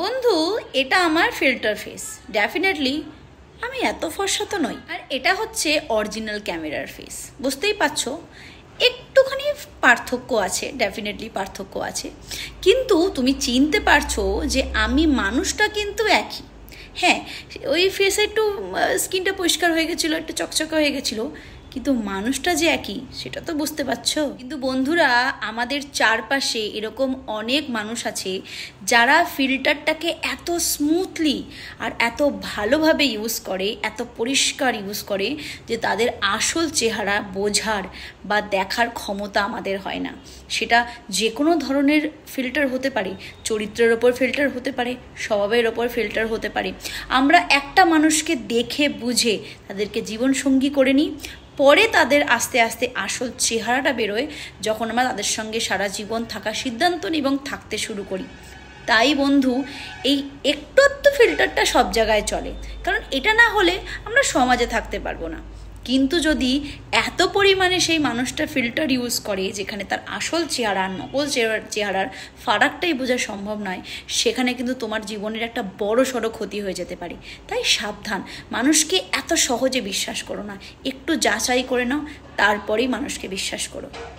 বন্ধু, এটা আমার ফিল্টার ফেস। ডেফিনেটলি আমি এত ফর্সা তো নই। আর এটা হচ্ছে অরিজিনাল ক্যামেরার ফেস। বুঝতেই পারছো একটুখানি পার্থক্য আছে, ডেফিনেটলি পার্থক্য আছে, কিন্তু তুমি চিনতে পারছো যে আমি মানুষটা কিন্তু একই। হ্যাঁ, ওই ফেসে একটু স্কিনটা পরিষ্কার হয়ে গেছিলো, একটু চকচকে হয়ে গেছিলো, কিন্তু মানুষটা যে একই সেটা তো বুঝতে পারছো। কিন্তু বন্ধুরা, আমাদের চারপাশে এরকম অনেক মানুষ আছে যারা ফিল্টারটাকে এত স্মুথলি আর এত ভালোভাবে ইউজ করে, এত পরিষ্কার ইউজ করে যে তাদের আসল চেহারা বোঝার বা দেখার ক্ষমতা আমাদের হয় না। সেটা যে কোনো ধরনের ফিল্টার হতে পারে, চরিত্রের ওপর ফিল্টার হতে পারে, স্বভাবের ওপর ফিল্টার হতে পারে। আমরা একটা মানুষকে দেখে বুঝে তাদেরকে জীবনসঙ্গী করে নিই, পরে তাদের আস্তে আস্তে আসল চেহারাটা বেরোয় যখন আমরা তাদের সঙ্গে সারা জীবন থাকার সিদ্ধান্ত নিই এবং থাকতে শুরু করি। তাই বন্ধু, এই একটু ফিল্টারটা সব জায়গায় চলে, কারণ এটা না হলে আমরা সমাজে থাকতে পারবো না। কিন্তু যদি এত পরিমাণে সেই মানুষটা ফিল্টার ইউজ করে যেখানে তার আসল চেহারা আর নকল চেহারার ফারাকটাই বোঝা সম্ভব নয়, সেখানে কিন্তু তোমার জীবনের একটা বড় সড়ো ক্ষতি হয়ে যেতে পারে। তাই সাবধান, মানুষকে এত সহজে বিশ্বাস করো না, একটু যাচাই করে নাও, তারপরেই মানুষকে বিশ্বাস করো।